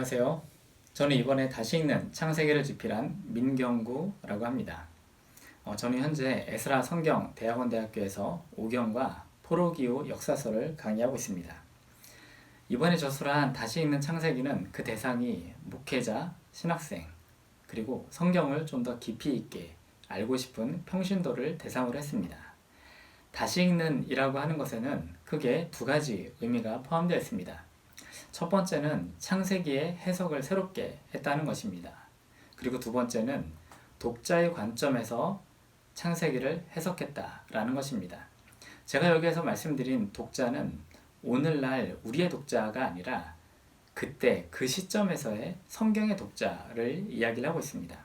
안녕하세요. 저는 이번에 다시 읽는 창세기를 집필한 민경구라고 합니다. 저는 현재 에스라 성경 대학원대학교에서 오경과 포로기후 역사서를 강의하고 있습니다. 이번에 저술한 다시 읽는 창세기는 그 대상이 목회자, 신학생, 그리고 성경을 좀 더 깊이 있게 알고 싶은 평신도를 대상으로 했습니다. 다시 읽는 이라고 하는 것에는 크게 두 가지 의미가 포함되어 있습니다. 첫 번째는 창세기의 해석을 새롭게 했다는 것입니다. 그리고 두 번째는 독자의 관점에서 창세기를 해석했다라는 것입니다. 제가 여기에서 말씀드린 독자는 오늘날 우리의 독자가 아니라 그때 그 시점에서의 성경의 독자를 이야기를 하고 있습니다.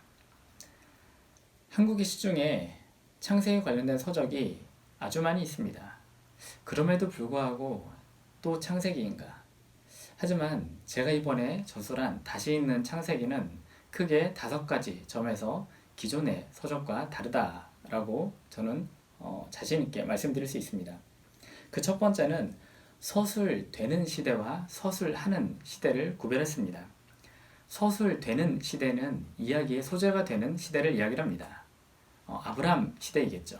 한국의 시중에 창세기 관련된 서적이 아주 많이 있습니다. 그럼에도 불구하고 또 창세기인가? 하지만 제가 이번에 저술한 다시 읽는 창세기는 크게 5가지 점에서 기존의 서적과 다르다라고 저는 자신있게 말씀드릴 수 있습니다. 그 첫 번째는 서술되는 시대와 서술하는 시대를 구별했습니다. 서술되는 시대는 이야기의 소재가 되는 시대를 이야기를 합니다. 아브라함 시대이겠죠.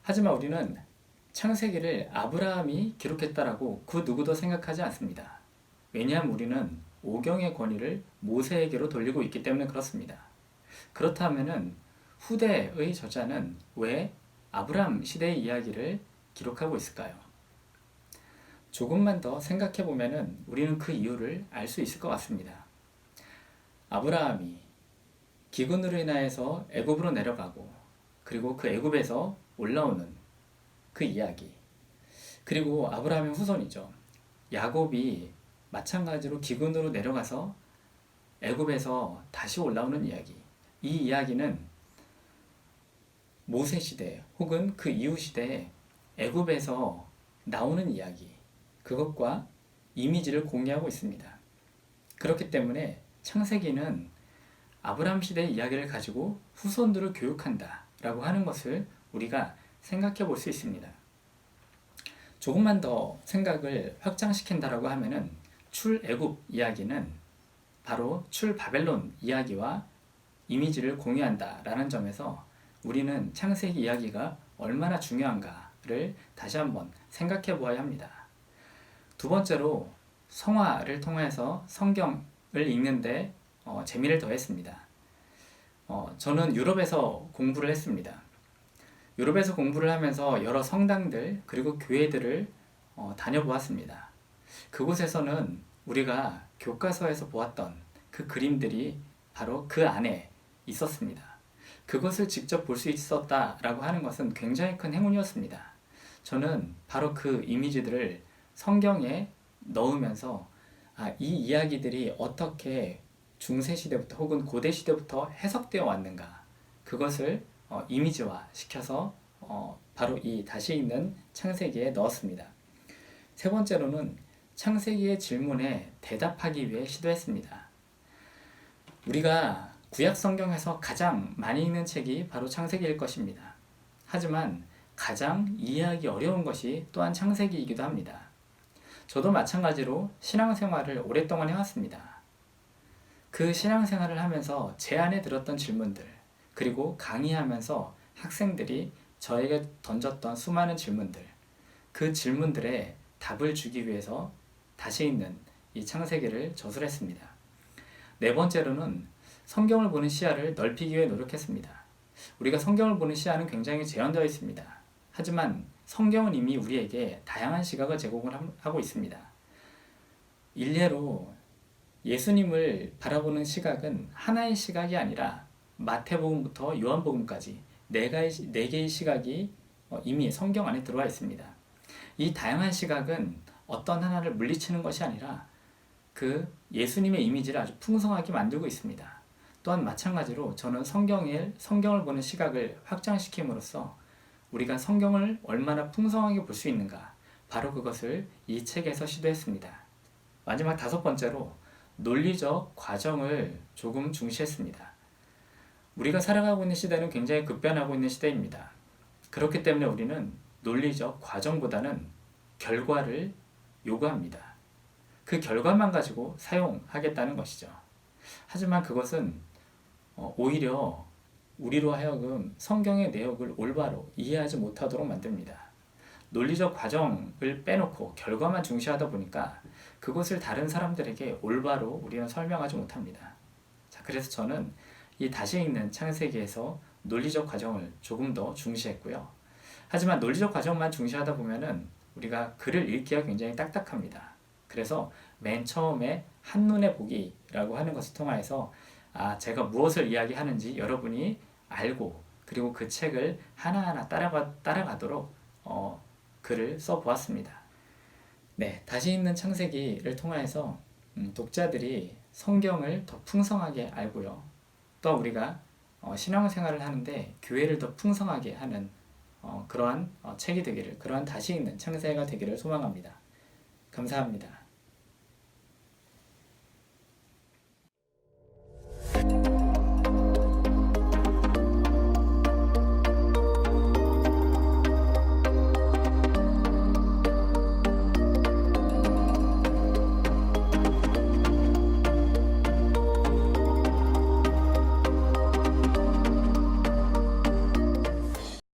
하지만 우리는 창세기를 아브라함이 기록했다라고 그 누구도 생각하지 않습니다. 왜냐하면 우리는 오경의 권위를 모세에게로 돌리고 있기 때문에 그렇습니다. 그렇다면 후대의 저자는 왜 아브라함 시대의 이야기를 기록하고 있을까요? 조금만 더 생각해 보면 우리는 그 이유를 알 수 있을 것 같습니다. 아브라함이 기근으로 인하여서 애굽으로 내려가고 그리고 그 애굽에서 올라오는 그 이야기, 그리고 아브라함의 후손이죠. 야곱이 마찬가지로 기근으로 내려가서 애굽에서 다시 올라오는 이야기. 이 이야기는 모세 시대 혹은 그 이후 시대에 애굽에서 나오는 이야기, 그것과 이미지를 공유하고 있습니다. 그렇기 때문에 창세기는 아브라함 시대의 이야기를 가지고 후손들을 교육한다 라고 하는 것을 우리가 생각해 볼 수 있습니다. 조금만 더 생각을 확장시킨다라고 하면은 출애굽 이야기는 바로 출바벨론 이야기와 이미지를 공유한다라는 점에서 우리는 창세기 이야기가 얼마나 중요한가를 다시 한번 생각해 보아야 합니다. 두 번째로 성화를 통해서 성경을 읽는데 재미를 더했습니다. 저는 유럽에서 공부를 했습니다. 유럽에서 공부를 하면서 여러 성당들 그리고 교회들을 다녀보았습니다. 그곳에서는 우리가 교과서에서 보았던 그 그림들이 바로 그 안에 있었습니다. 그것을 직접 볼 수 있었다라고 하는 것은 굉장히 큰 행운이었습니다. 저는 바로 그 이미지들을 성경에 넣으면서 이 이야기들이 어떻게 중세시대부터 혹은 고대시대부터 해석되어 왔는가, 그것을 이미지화 시켜서 바로 이 다시 읽는 창세기에 넣었습니다. 세 번째로는 창세기의 질문에 대답하기 위해 시도했습니다. 우리가 구약 성경에서 가장 많이 읽는 책이 바로 창세기일 것입니다. 하지만 가장 이해하기 어려운 것이 또한 창세기이기도 합니다. 저도 마찬가지로 신앙생활을 오랫동안 해왔습니다. 그 신앙생활을 하면서 제 안에 들었던 질문들, 그리고 강의하면서 학생들이 저에게 던졌던 수많은 질문들, 그 질문들에 답을 주기 위해서 다시 읽는 이 창세기를 저술했습니다. 네 번째로는 성경을 보는 시야를 넓히기 위해 노력했습니다. 우리가 성경을 보는 시야는 굉장히 제한되어 있습니다. 하지만 성경은 이미 우리에게 다양한 시각을 제공을 하고 있습니다. 일례로 예수님을 바라보는 시각은 하나의 시각이 아니라 마태복음부터 요한복음까지 4개의 시각이 이미 성경 안에 들어와 있습니다. 이 다양한 시각은 어떤 하나를 물리치는 것이 아니라 그 예수님의 이미지를 아주 풍성하게 만들고 있습니다. 또한 마찬가지로 저는 성경을 보는 시각을 확장시킴으로써 우리가 성경을 얼마나 풍성하게 볼 수 있는가, 바로 그것을 이 책에서 시도했습니다. 마지막 5번째로 논리적 과정을 조금 중시했습니다. 우리가 살아가고 있는 시대는 굉장히 급변하고 있는 시대입니다. 그렇기 때문에 우리는 논리적 과정보다는 결과를 요구합니다. 그 결과만 가지고 사용하겠다는 것이죠. 하지만 그것은 오히려 우리로 하여금 성경의 내용을 올바로 이해하지 못하도록 만듭니다. 논리적 과정을 빼놓고 결과만 중시하다 보니까 그것을 다른 사람들에게 올바로 우리는 설명하지 못합니다. 자, 그래서 저는 이 다시 읽는 창세기에서 논리적 과정을 조금 더 중시했고요. 하지만 논리적 과정만 중시하다 보면은 우리가 글을 읽기가 굉장히 딱딱합니다. 그래서 맨 처음에 한눈에 보기라고 하는 것을 통해서 제가 무엇을 이야기하는지 여러분이 알고 그리고 그 책을 하나하나 따라가도록 글을 써보았습니다. 네, 다시 읽는 창세기를 통해서 독자들이 성경을 더 풍성하게 알고요. 또 우리가 신앙생활을 하는데 교회를 더 풍성하게 하는 그러한 책이 되기를, 그러한 다시 읽는 창세기가 되기를 소망합니다. 감사합니다.